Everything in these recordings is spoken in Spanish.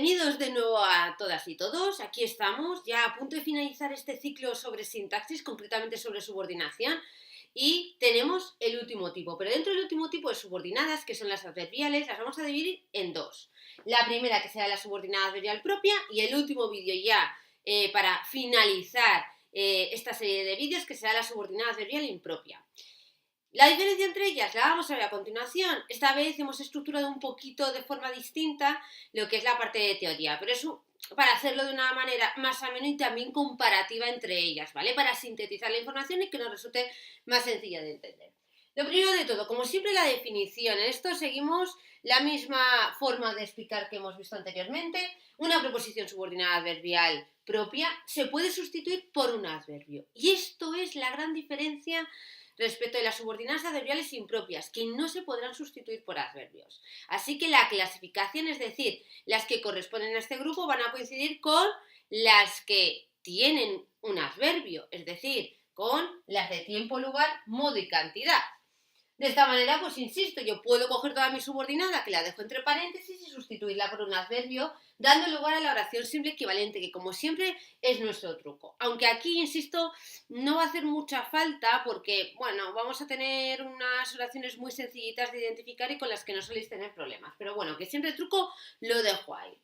Bienvenidos de nuevo a todas y todos. Aquí estamos, ya a punto de finalizar este ciclo sobre sintaxis, concretamente sobre subordinación, y tenemos el último tipo. Pero dentro del último tipo de subordinadas, que son las adverbiales, las vamos a dividir en dos. La primera, que será la subordinada adverbial propia, y el último vídeo ya para finalizar esta serie de vídeos, que será la subordinada adverbial impropia. La diferencia entre ellas la vamos a ver a continuación. Esta vez hemos estructurado un poquito de forma distinta lo que es la parte de teoría, pero eso para hacerlo de una manera más amena y también comparativa entre ellas, ¿vale? Para sintetizar la información y que nos resulte más sencilla de entender. Lo primero de todo, como siempre, la definición. En esto seguimos la misma forma de explicar que hemos visto anteriormente. Una preposición subordinada adverbial propia se puede sustituir por un adverbio. Y esto es la gran diferencia respecto de las subordinadas adverbiales impropias, que no se podrán sustituir por adverbios. Así que la clasificación, es decir, las que corresponden a este grupo, van a coincidir con las que tienen un adverbio, es decir, con las de tiempo, lugar, modo y cantidad. De esta manera, pues insisto, yo puedo coger toda mi subordinada, que la dejo entre paréntesis, y sustituirla por un adverbio, dando lugar a la oración simple equivalente, que como siempre es nuestro truco. Aunque aquí, insisto, no va a hacer mucha falta porque, bueno, vamos a tener unas oraciones muy sencillitas de identificar y con las que no soléis tener problemas. Pero bueno, que siempre el truco lo dejo ahí.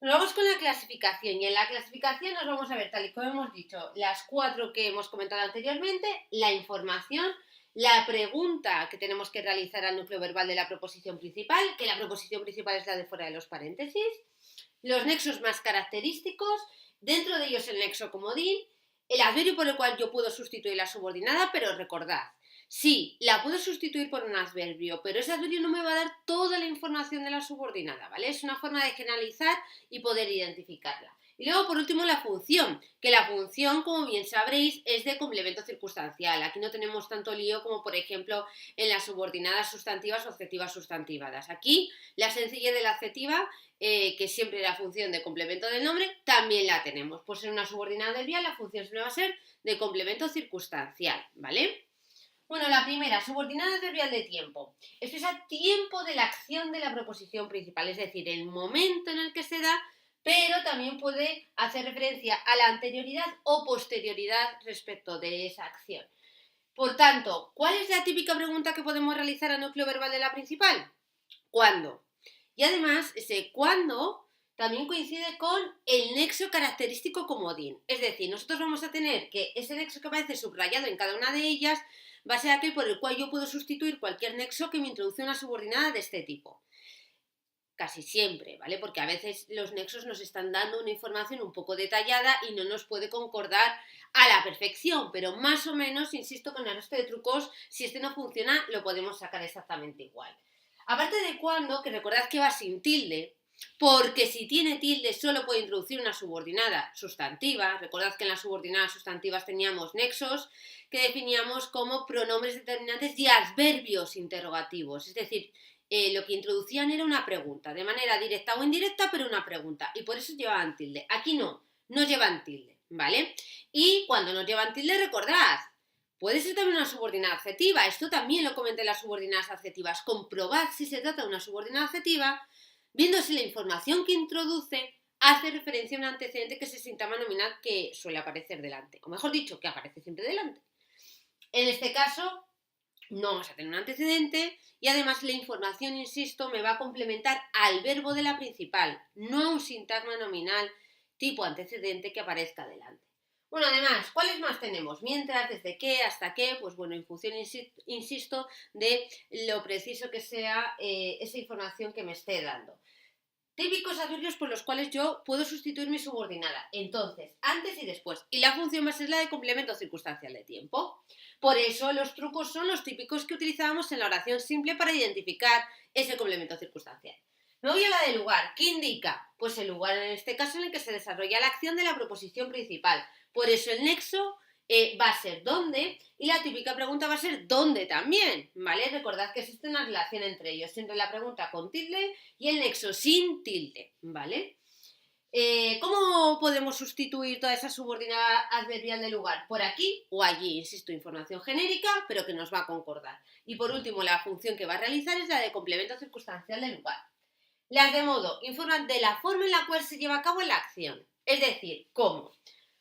Nos vamos con la clasificación, y en la clasificación nos vamos a ver, tal y como hemos dicho, las 4 que hemos comentado anteriormente: la información, la pregunta que tenemos que realizar al núcleo verbal de la proposición principal, que la proposición principal es la de fuera de los paréntesis, los nexos más característicos, dentro de ellos el nexo comodín, el adverbio por el cual yo puedo sustituir la subordinada, pero recordad, sí, la puedo sustituir por un adverbio, pero ese adverbio no me va a dar toda la información de la subordinada, ¿vale? Es una forma de generalizar y poder identificarla. Y luego, por último, la función, que la función, como bien sabréis, es de complemento circunstancial. Aquí no tenemos tanto lío como, por ejemplo, en las subordinadas sustantivas o adjetivas sustantivadas. Aquí, la sencillez de la adjetiva, que siempre la función de complemento del nombre, también la tenemos. Por ser una subordinada adverbial, la función siempre va a ser de complemento circunstancial, ¿vale? Bueno, la primera, subordinada adverbial de tiempo. Expresa tiempo de la acción de la proposición principal, es decir, el momento en el que se da, pero también puede hacer referencia a la anterioridad o posterioridad respecto de esa acción. Por tanto, ¿cuál es la típica pregunta que podemos realizar al núcleo verbal de la principal? ¿Cuándo? Y además, ese cuándo también coincide con el nexo característico comodín. Es decir, nosotros vamos a tener que ese nexo que aparece subrayado en cada una de ellas va a ser aquel por el cual yo puedo sustituir cualquier nexo que me introduce una subordinada de este tipo. Casi siempre, ¿vale? Porque a veces los nexos nos están dando una información un poco detallada y no nos puede concordar a la perfección, pero más o menos, insisto, con el resto de trucos, si este no funciona, lo podemos sacar exactamente igual. Aparte de cuando, que recordad que va sin tilde, porque si tiene tilde solo puede introducir una subordinada sustantiva. Recordad que en las subordinadas sustantivas teníamos nexos que definíamos como pronombres determinantes y adverbios interrogativos, es decir, lo que introducían era una pregunta, de manera directa o indirecta, pero una pregunta, y por eso llevaban tilde. Aquí no llevan tilde, ¿vale? Y cuando no llevan tilde, recordad, puede ser también una subordinada adjetiva. Esto también lo comenté en las subordinadas adjetivas. Comprobad si se trata de una subordinada adjetiva viendo si la información que introduce hace referencia a un antecedente que es el sintagma nominal que suele aparecer delante, o mejor dicho, que aparece siempre delante. En este caso, no vamos a tener un antecedente y además la información, insisto, me va a complementar al verbo de la principal, no a un sintagma nominal tipo antecedente que aparezca delante. Bueno, además, ¿cuáles más tenemos? Mientras, desde qué, hasta qué, pues bueno, en función, insisto, de lo preciso que sea esa información que me esté dando. Típicos adverbios por los cuales yo puedo sustituir mi subordinada. Entonces, antes y después. Y la función va a ser la de complemento circunstancial de tiempo. Por eso los trucos son los típicos que utilizábamos en la oración simple para identificar ese complemento circunstancial. Me voy a la de lugar. ¿Qué indica? Pues el lugar en este caso en el que se desarrolla la acción de la proposición principal. Por eso el nexo va a ser dónde, y la típica pregunta va a ser dónde también, ¿vale? Recordad que existe una relación entre ellos, siempre la pregunta con tilde y el nexo sin tilde, ¿vale? ¿Cómo podemos sustituir toda esa subordinada adverbial de lugar? Por aquí o allí, insisto, información genérica, pero que nos va a concordar. Y por último, la función que va a realizar es la de complemento circunstancial de lugar. Las de modo informan de la forma en la cual se lleva a cabo la acción, es decir, cómo.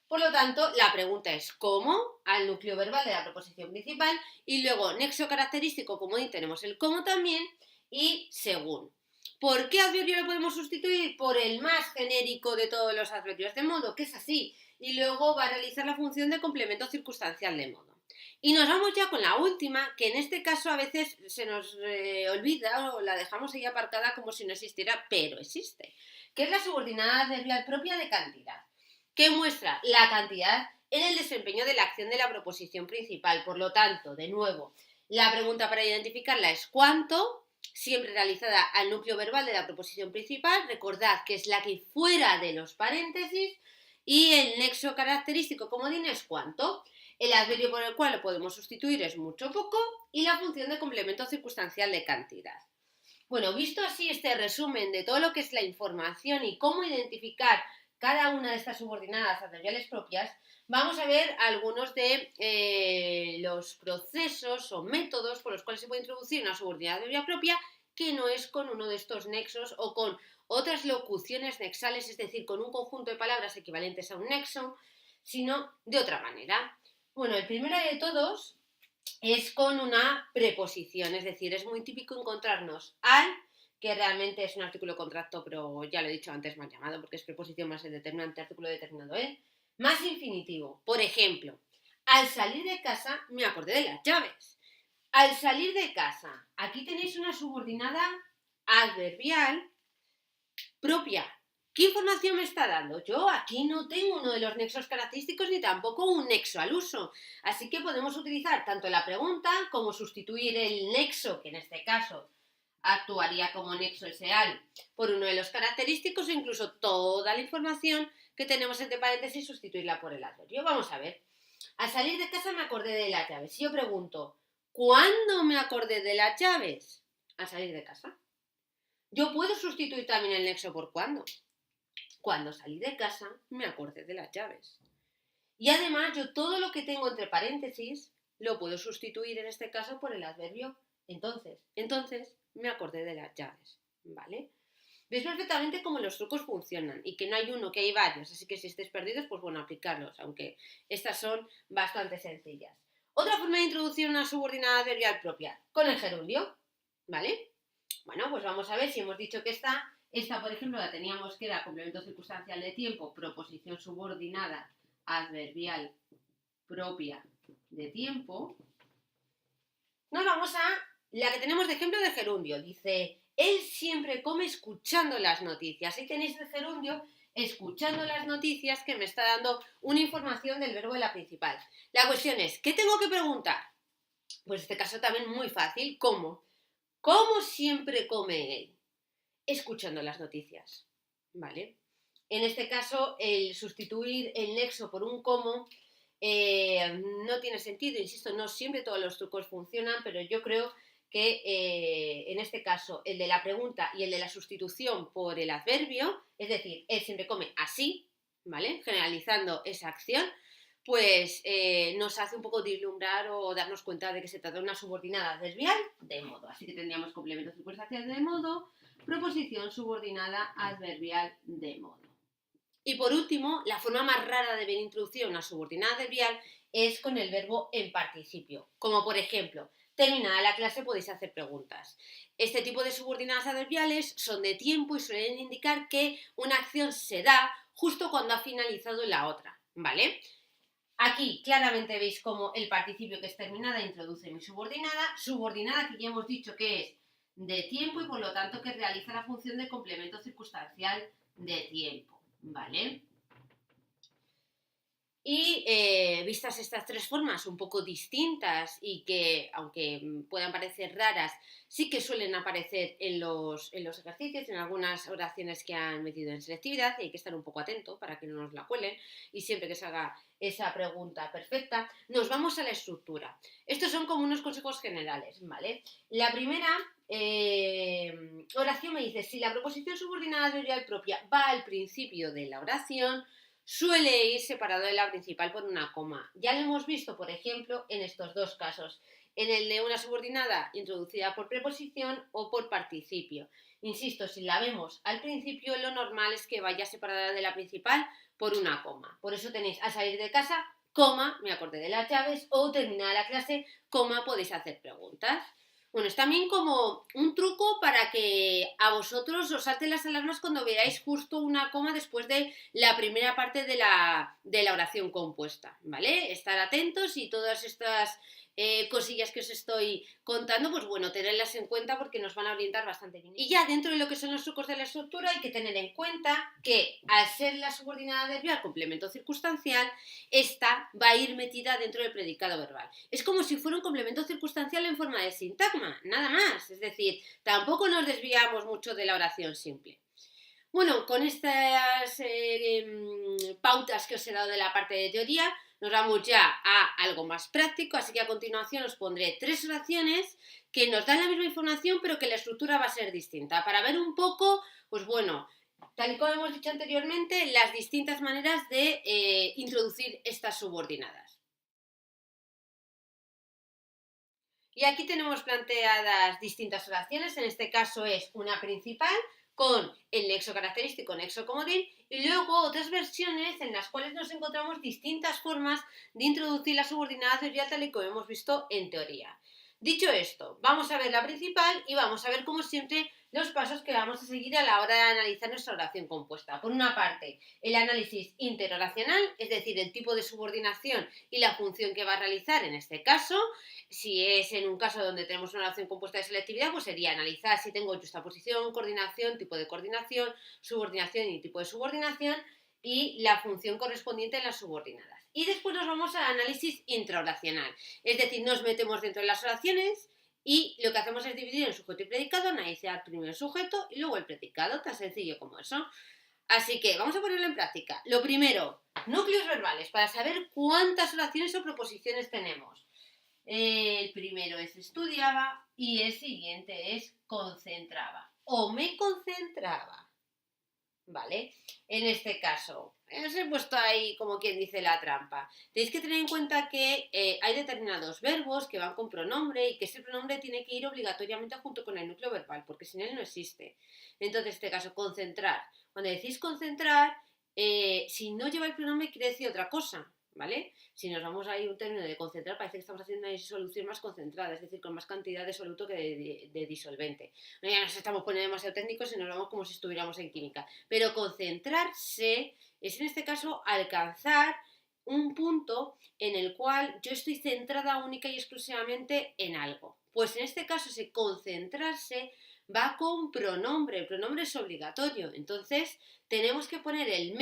Por lo tanto, la pregunta es cómo, al núcleo verbal de la proposición principal, y luego nexo característico, comodín, tenemos el cómo también, y según. ¿Por qué adverbio lo podemos sustituir? Por el más genérico de todos los adverbios de modo, que es así, y luego va a realizar la función de complemento circunstancial de modo. Y nos vamos ya con la última, que en este caso a veces se nos olvida o la dejamos ahí aparcada como si no existiera, pero existe, que es la subordinada adverbial propia de cantidad, que muestra la cantidad en el desempeño de la acción de la proposición principal. Por lo tanto, de nuevo, la pregunta para identificarla es ¿cuánto? Siempre realizada al núcleo verbal de la proposición principal. Recordad que es la que hay fuera de los paréntesis. Y el nexo característico comodín es ¿cuánto? El adverbio por el cual lo podemos sustituir es mucho o poco. Y la función de complemento circunstancial de cantidad. Bueno, visto así este resumen de todo lo que es la información y cómo identificar cada una de estas subordinadas adverbiales propias, vamos a ver algunos de los procesos o métodos por los cuales se puede introducir una subordinada adverbial propia que no es con uno de estos nexos o con otras locuciones nexales, es decir, con un conjunto de palabras equivalentes a un nexo, sino de otra manera. Bueno, el primero de todos es con una preposición, es decir, es muy típico encontrarnos al, que realmente es un artículo contracto, pero ya lo he dicho antes, mal llamado, porque es preposición más el determinante, artículo determinado en, más infinitivo. Por ejemplo, al salir de casa me acordé de las llaves. Al salir de casa, aquí tenéis una subordinada adverbial propia. ¿Qué información me está dando? Yo aquí no tengo uno de los nexos característicos ni tampoco un nexo al uso. Así que podemos utilizar tanto la pregunta como sustituir el nexo, que en este caso actuaría como nexo al, por uno de los característicos e incluso toda la información que tenemos entre paréntesis sustituirla por el adverbio. Vamos a ver. Al salir de casa me acordé de las llaves. Si yo pregunto, ¿cuándo me acordé de las llaves? Al salir de casa. Yo puedo sustituir también el nexo por cuándo. Cuando salí de casa me acordé de las llaves. Y además yo todo lo que tengo entre paréntesis lo puedo sustituir en este caso por el adverbio entonces. Entonces me acordé de las llaves. ¿Vale? Ves perfectamente cómo los trucos funcionan y que no hay uno, que hay varios. Así que si estáis perdidos, pues bueno, aplicarlos, aunque estas son bastante sencillas. Otra forma de introducir una subordinada adverbial propia, con el gerundio. ¿Vale? Bueno, pues vamos a ver si hemos dicho que esta por ejemplo la teníamos que era complemento circunstancial de tiempo, proposición subordinada adverbial propia de tiempo. Nos vamos a la que tenemos de ejemplo de gerundio. Dice, él siempre come escuchando las noticias. Ahí tenéis el gerundio escuchando las noticias que me está dando una información del verbo de la principal. La cuestión es, ¿qué tengo que preguntar? Pues en este caso también muy fácil, ¿cómo? ¿Cómo siempre come él? Escuchando las noticias, ¿vale? En este caso, el sustituir el nexo por un cómo no tiene sentido, insisto, no siempre todos los trucos funcionan, pero yo creo que en este caso el de la pregunta y el de la sustitución por el adverbio, es decir, él siempre come así, ¿vale? Generalizando esa acción, pues nos hace un poco vislumbrar o darnos cuenta de que se trata de una subordinada adverbial de modo. Así que tendríamos complemento circunstancial de modo, proposición subordinada adverbial de modo. Y por último, la forma más rara de ver introducir una subordinada adverbial es con el verbo en participio, como por ejemplo, terminada la clase podéis hacer preguntas. Este tipo de subordinadas adverbiales son de tiempo y suelen indicar que una acción se da justo cuando ha finalizado la otra, ¿vale? Aquí claramente veis cómo el participio que es terminada introduce mi subordinada que ya hemos dicho que es de tiempo y por lo tanto que realiza la función de complemento circunstancial de tiempo, ¿vale? Y vistas estas tres formas un poco distintas y que, aunque puedan parecer raras, sí que suelen aparecer en los ejercicios, en algunas oraciones que han metido en selectividad, y hay que estar un poco atento para que no nos la cuelen, y siempre que se haga esa pregunta perfecta, nos vamos a la estructura. Estos son como unos consejos generales, ¿vale? La primera oración me dice, si la proposición subordinada adverbial propia va al principio de la oración, suele ir separado de la principal por una coma. Ya lo hemos visto, por ejemplo, en estos dos casos, en el de una subordinada introducida por preposición o por participio. Insisto, si la vemos al principio, lo normal es que vaya separada de la principal por una coma. Por eso tenéis al salir de casa, coma, me acordé de las llaves, o terminada la clase, coma, podéis hacer preguntas. Bueno, es también como un truco para que a vosotros os salten las alarmas cuando veáis justo una coma después de la primera parte de la oración compuesta, ¿vale? Estar atentos y todas estas cosillas que os estoy contando, pues bueno, tenerlas en cuenta porque nos van a orientar bastante bien. Y ya dentro de lo que son los trucos de la estructura hay que tener en cuenta que al ser la subordinada adverbial complemento circunstancial, esta va a ir metida dentro del predicado verbal. Es como si fuera un complemento circunstancial en forma de sintagma, nada más. Es decir, tampoco nos desviamos mucho de la oración simple. Bueno, con estas pautas que os he dado de la parte de teoría, nos vamos ya a algo más práctico, así que a continuación os pondré 3 oraciones que nos dan la misma información, pero que la estructura va a ser distinta, para ver un poco, pues bueno, tal y como hemos dicho anteriormente, las distintas maneras de introducir estas subordinadas. Y aquí tenemos planteadas distintas oraciones, en este caso es una principal, con el nexo característico, nexo comodín, y luego otras versiones en las cuales nos encontramos distintas formas de introducir la subordinada adverbial tal y como hemos visto en teoría. Dicho esto, vamos a ver la principal y vamos a ver, como siempre, los pasos que vamos a seguir a la hora de analizar nuestra oración compuesta. Por una parte, el análisis interoracional, es decir, el tipo de subordinación y la función que va a realizar en este caso. Si es en un caso donde tenemos una oración compuesta de selectividad, pues sería analizar si tengo justaposición, coordinación, tipo de coordinación, subordinación y tipo de subordinación y la función correspondiente en las subordinadas. Y después nos vamos al análisis intraoracional, es decir, nos metemos dentro de las oraciones y lo que hacemos es dividir el sujeto y predicado, analizar primero el sujeto y luego el predicado, tan sencillo como eso. Así que vamos a ponerlo en práctica. Lo primero, núcleos verbales, para saber cuántas oraciones o proposiciones tenemos. El primero es estudiaba y el siguiente es concentraba o me concentraba, ¿vale? En este caso, os he puesto ahí como quien dice la trampa. Tenéis que tener en cuenta que hay determinados verbos que van con pronombre y que ese pronombre tiene que ir obligatoriamente junto con el núcleo verbal, porque sin él no existe. Entonces, en este caso, concentrar. Cuando decís concentrar, si no lleva el pronombre quiere decir otra cosa, ¿vale? Si nos vamos a ir un término de concentrar, parece que estamos haciendo una disolución más concentrada, es decir, con más cantidad de soluto que de disolvente. No, ya nos estamos poniendo demasiado técnicos y nos vamos como si estuviéramos en química. Pero concentrarse es en este caso alcanzar un punto en el cual yo estoy centrada única y exclusivamente en algo. Pues en este caso ese concentrarse va con pronombre, el pronombre es obligatorio, entonces tenemos que poner el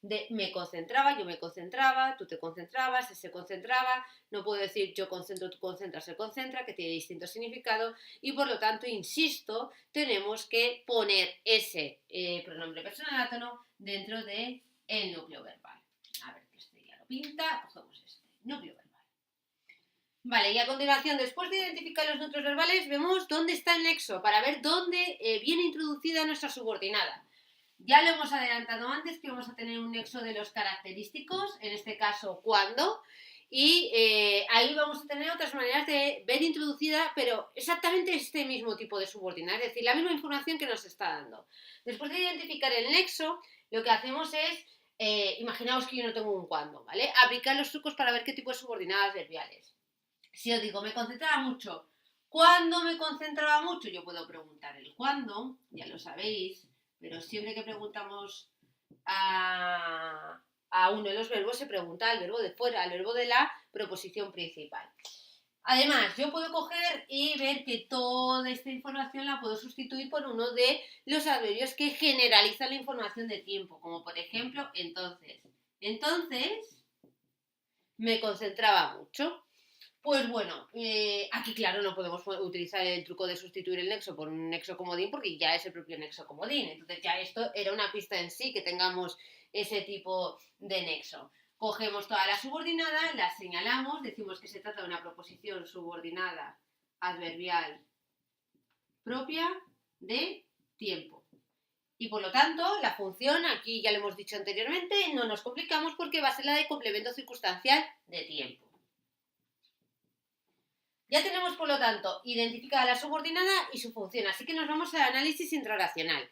de me concentraba, yo me concentraba, tú te concentrabas, él se concentraba, no puedo decir yo concentro, tú concentras, se concentra, que tiene distinto significado y por lo tanto, insisto, tenemos que poner ese pronombre personal átono dentro del núcleo verbal. A ver, que este ya lo pinta, cogemos este, núcleo verbal. Vale, y a continuación, después de identificar los núcleos verbales, vemos dónde está el nexo, para ver dónde viene introducida nuestra subordinada. Ya lo hemos adelantado antes que vamos a tener un nexo de los característicos, en este caso cuándo, y ahí vamos a tener otras maneras de ver introducida, pero exactamente este mismo tipo de subordinada, es decir, la misma información que nos está dando. Después de identificar el nexo, lo que hacemos es, imaginaos que yo no tengo un cuándo, ¿vale? Aplicar los trucos para ver qué tipo de subordinadas verbiales. Si os digo, me concentraba mucho, ¿cuándo me concentraba mucho? Yo puedo preguntar el cuándo, ya lo sabéis, pero siempre que preguntamos a uno de los verbos se pregunta al verbo de fuera, al verbo de la proposición principal. Además, yo puedo coger y ver que toda esta información la puedo sustituir por uno de los adverbios que generalizan la información de tiempo, como por ejemplo, entonces. Entonces, me concentraba mucho. Pues bueno, aquí claro no podemos utilizar el truco de sustituir el nexo por un nexo comodín porque ya es el propio nexo comodín. Entonces ya esto era una pista en sí que tengamos ese tipo de nexo. Cogemos toda la subordinada, la señalamos, decimos que se trata de una proposición subordinada adverbial propia de tiempo. Y por lo tanto, la función, aquí ya lo hemos dicho anteriormente, no nos complicamos porque va a ser la de complemento circunstancial de tiempo. Ya tenemos, por lo tanto, identificada la subordinada y su función, así que nos vamos al análisis intraoracional.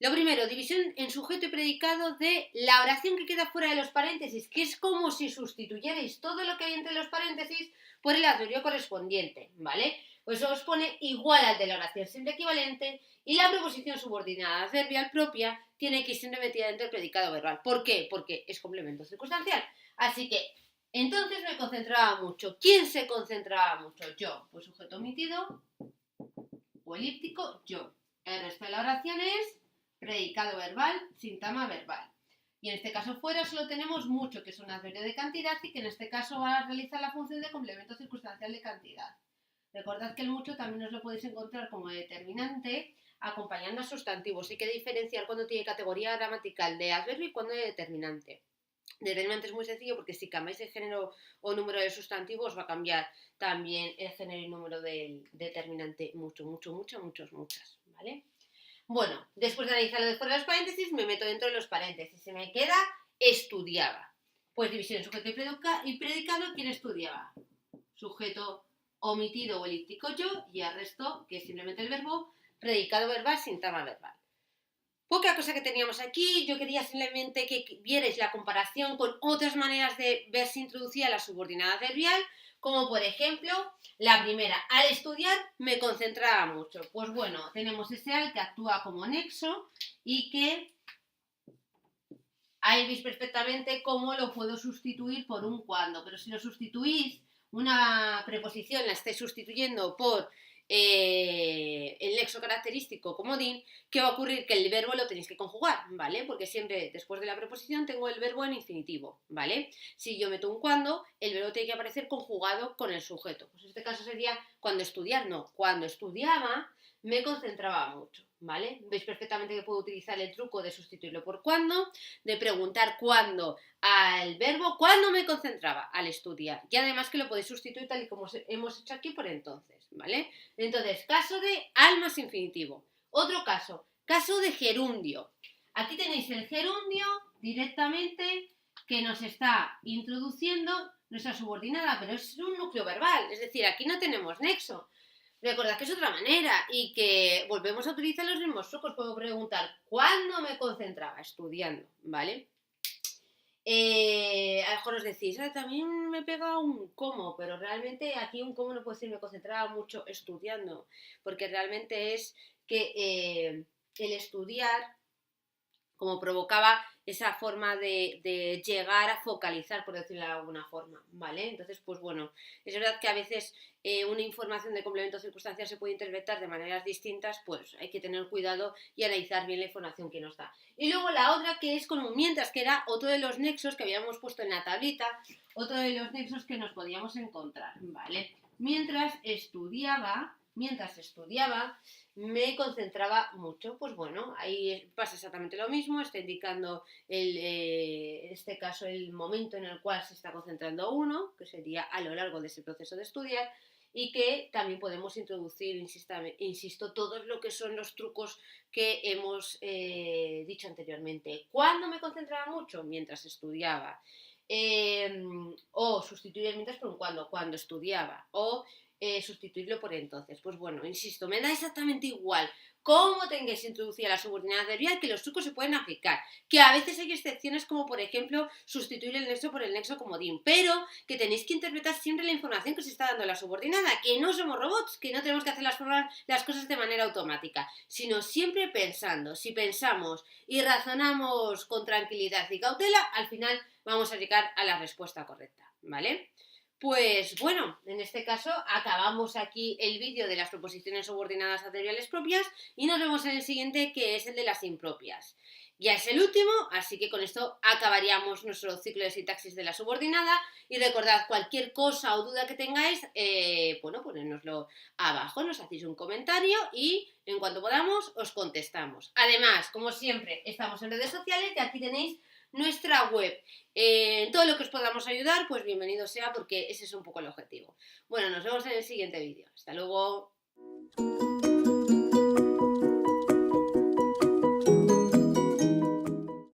Lo primero, división en sujeto y predicado de la oración que queda fuera de los paréntesis, que es como si sustituyerais todo lo que hay entre los paréntesis por el adverbio correspondiente, ¿vale? Pues eso os pone igual al de la oración simple equivalente y la preposición subordinada adverbial propia tiene que ir siempre metida dentro del predicado verbal. ¿Por qué? Porque es complemento circunstancial. Así que, entonces me concentraba mucho. ¿Quién se concentraba mucho? Yo. Pues sujeto omitido o elíptico, yo. El resto de la oración es predicado verbal, sintagma verbal. Y en este caso fuera solo tenemos mucho, que es un adverbio de cantidad y que en este caso va a realizar la función de complemento circunstancial de cantidad. Recordad que el mucho también os lo podéis encontrar como determinante acompañando a sustantivos. Hay que diferenciar cuando tiene categoría gramatical de adverbio y cuando de determinante. Determinante es muy sencillo porque si cambiáis el género o número del sustantivo os va a cambiar también el género y número del determinante mucho, muchas, ¿vale? Bueno, después de analizar lo de fuera de los paréntesis, me meto dentro de los paréntesis. Se me queda estudiaba. Pues división sujeto y predicado, ¿quién estudiaba? Sujeto omitido o elíptico yo y el resto, que es simplemente el verbo, predicado verbal, sintagma verbal. Poca cosa que teníamos aquí, yo quería simplemente que vierais la comparación con otras maneras de ver si introducía la subordinada adverbial, como por ejemplo, la primera, al estudiar me concentraba mucho. Pues bueno, tenemos ese al que actúa como nexo y que ahí veis perfectamente cómo lo puedo sustituir por un cuando, pero si lo sustituís, una preposición la estáis sustituyendo por el nexo característico comodín, ¿qué va a ocurrir? Que el verbo lo tenéis que conjugar, ¿vale? Porque siempre después de la preposición tengo el verbo en infinitivo, ¿vale? Si yo meto un cuando, el verbo tiene que aparecer conjugado con el sujeto. Pues en este caso sería cuando estudiar, no. Cuando estudiaba me concentraba mucho, ¿vale? Veis perfectamente que puedo utilizar el truco de sustituirlo por cuando, de preguntar cuándo al verbo, ¿cuándo me concentraba? Al estudiar. Y además que lo podéis sustituir tal y como hemos hecho aquí por entonces, ¿vale? Entonces, caso de al más infinitivo. Otro caso, caso de gerundio. Aquí tenéis el gerundio directamente que nos está introduciendo nuestra subordinada, pero es un núcleo verbal, es decir, aquí no tenemos nexo. Recordad que es otra manera y que volvemos a utilizar los mismos trucos. Puedo preguntar, ¿cuándo me concentraba? Estudiando, ¿vale? A lo mejor os decís, también me pega un cómo, pero realmente aquí un cómo no puedo decir, me concentraba mucho estudiando, porque realmente es que el estudiar como provocaba esa forma de llegar a focalizar, por decirlo de alguna forma, ¿vale? Entonces, pues bueno, es verdad que a veces una información de complemento circunstancial se puede interpretar de maneras distintas, pues hay que tener cuidado y analizar bien la información que nos da. Y luego la otra que es como mientras, que era otro de los nexos que habíamos puesto en la tablita, otro de los nexos que nos podíamos encontrar, ¿vale? Mientras estudiaba, me concentraba mucho. Pues bueno, ahí pasa exactamente lo mismo, está indicando en este caso el momento en el cual se está concentrando uno, que sería a lo largo de ese proceso de estudiar, y que también podemos introducir, insisto, todos lo que son los trucos que hemos dicho anteriormente. ¿Cuándo me concentraba mucho? Mientras estudiaba. O sustituir mientras por un cuando estudiaba. O sustituirlo por entonces. Pues bueno, insisto, me da exactamente igual cómo tengáis introducida la subordinada adverbial, que los trucos se pueden aplicar, que a veces hay excepciones como por ejemplo sustituir el nexo por el nexo comodín, pero que tenéis que interpretar siempre la información que os está dando la subordinada, que no somos robots, que no tenemos que hacer las cosas de manera automática, sino siempre pensando. Si pensamos y razonamos con tranquilidad y cautela, al final vamos a llegar a la respuesta correcta, ¿vale? Pues bueno, en este caso acabamos aquí el vídeo de las proposiciones subordinadas adverbiales propias y nos vemos en el siguiente, que es el de las impropias. Ya es el último, así que con esto acabaríamos nuestro ciclo de sintaxis de la subordinada. Y recordad, cualquier cosa o duda que tengáis, bueno, ponednoslo abajo, nos hacéis un comentario y en cuanto podamos os contestamos. Además, como siempre, estamos en redes sociales y aquí tenéis nuestra web. Todo lo que os podamos ayudar, pues bienvenido sea, porque ese es un poco el objetivo. Bueno, nos vemos en el siguiente vídeo. Hasta luego.